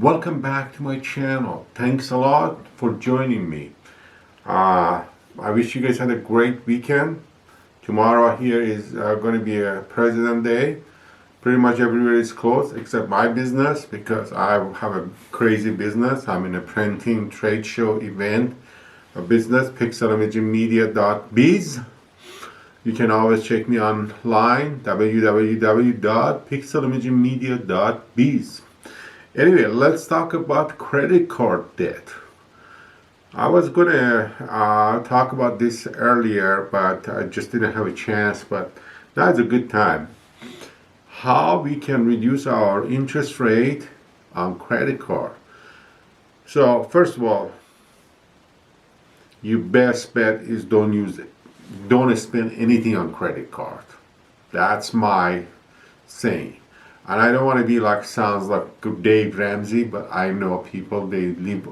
Welcome back to my channel. Thanks a lot for joining me. I wish you guys had a great weekend. Tomorrow here is going to be a President Day. Pretty much everywhere is closed except my business because I have a crazy business. I'm in a printing trade show event, a business, pixelimagemedia.biz. You can always check me online, www.pixelimagemedia.biz. Anyway, let's talk about credit card debt. I was going to talk about this earlier, but I just didn't have a chance, but that's a good time. How we can reduce our interest rate on credit card. So, first of all, your best bet is don't use it. Don't spend anything on credit card. That's my saying. And I don't want to be like, sounds like Dave Ramsey, but I know people, they live,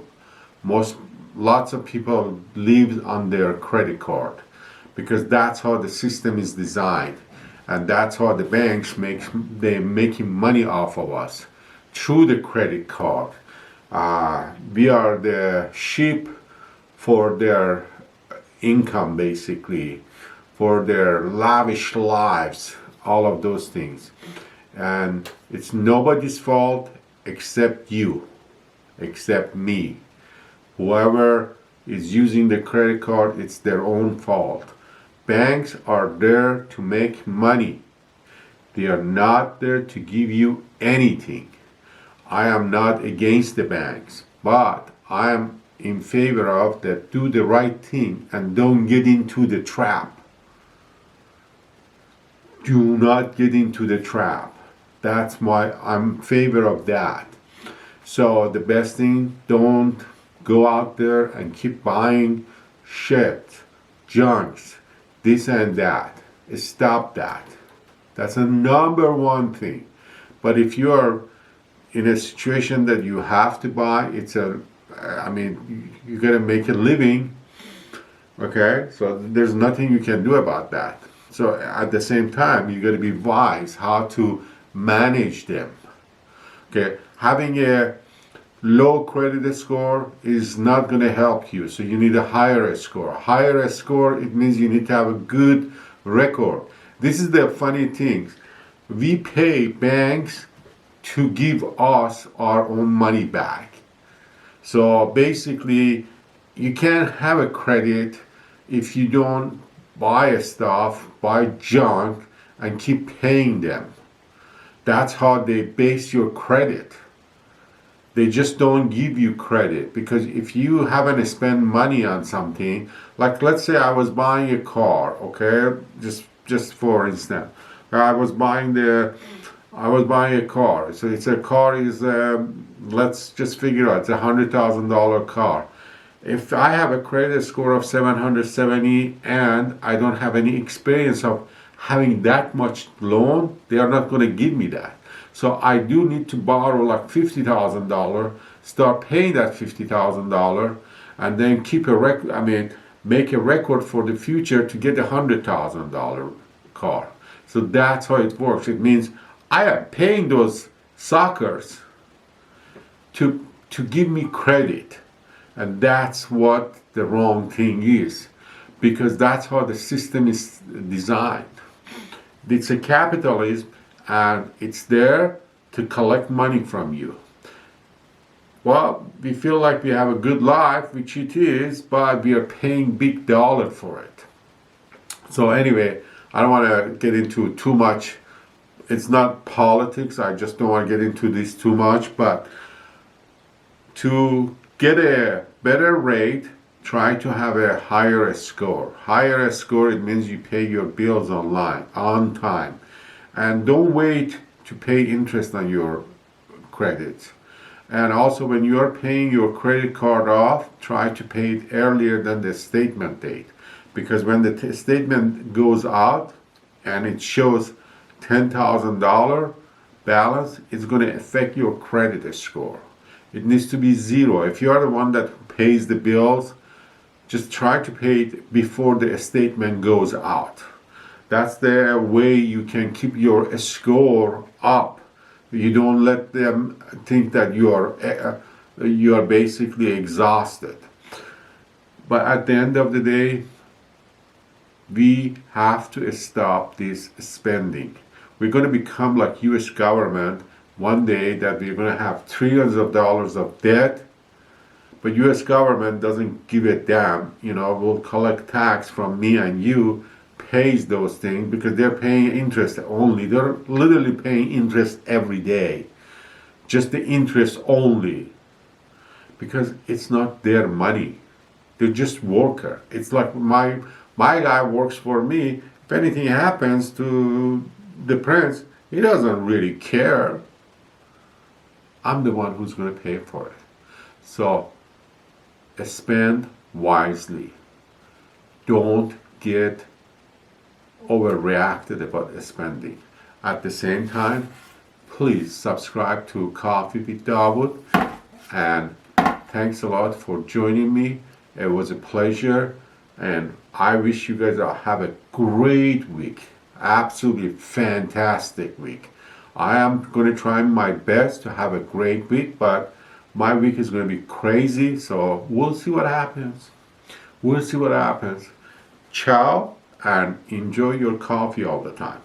lots of people live on their credit card because that's how the system is designed. And that's how the banks they're making money off of us through the credit card. We are the sheep for their income, basically, for their lavish lives, all of those things. And it's nobody's fault except you, except me. Whoever is using the credit card, it's their own fault. Banks are there to make money. They are not there to give you anything. I am not against the banks, but I am in favor of that do the right thing and don't get into the trap. Do not get into the trap. That's why I'm in favor of that. So the best thing, don't go out there and keep buying shit, junks, this and that. Stop that. That's the number one thing. But if you are in a situation that you have to buy, you gotta make a living, okay? So there's nothing you can do about that. So at the same time, you gotta be wise how to manage them. Okay, having a low credit score is not going to help you, so you need a higher score. Higher score, it means you need to have a good record. This is the funny thing. We pay banks to give us our own money back. So basically, you can't have a credit if you don't buy stuff, buy junk, and keep paying them. That's how they base your credit. They just don't give you credit because if you haven't spent money on something, like let's say I was buying a car, okay? Just for instance, I was buying a car. So it's a car is let's just figure out it's $100,000 car. If I have a credit score of 770 and I don't have any experience of having that much loan, they are not going to give me that. So I do need to borrow like $50,000, start paying that $50,000, and then make a record for the future to get a $100,000 car. So that's how it works. It means I am paying those suckers to give me credit, and that's what the wrong thing is, because that's how the system is designed. It's a capitalism, and it's there to collect money from you. Well, we feel like we have a good life, which it is, but we are paying big dollar for it. So anyway, I don't want to get into too much. It's not politics. I just don't want to get into this too much. But to get a better rate, try to have a higher score. Higher score, it means you pay your bills on time. And don't wait to pay interest on your credits. And also when you are paying your credit card off, try to pay it earlier than the statement date. Because when the statement goes out and it shows $10,000 balance, it's going to affect your credit score. It needs to be zero. If you are the one that pays the bills, just try to pay it before the statement goes out. That's the way you can keep your score up You don't let them think that you are basically exhausted. But at the end of the day, we have to stop this spending. We're going to become like U.S. government one day, that we're going to have trillions of dollars of debt, but U.S. government doesn't give a damn. Will collect tax from me and you, pays those things because they're paying interest only. They're literally paying interest every day, just the interest only, because it's not their money. They're just worker. It's like my guy works for me. If anything happens to the prince, he doesn't really care. I'm the one who's going to pay for it. So spend wisely. Don't get overreacted about spending. At the same time, please subscribe to Coffee with Dawood, and thanks a lot for joining me. It was a pleasure, and I wish you guys have a great week. Absolutely fantastic week. I am going to try my best to have a great week, but my week is going to be crazy, so we'll see what happens. Ciao, and enjoy your coffee all the time.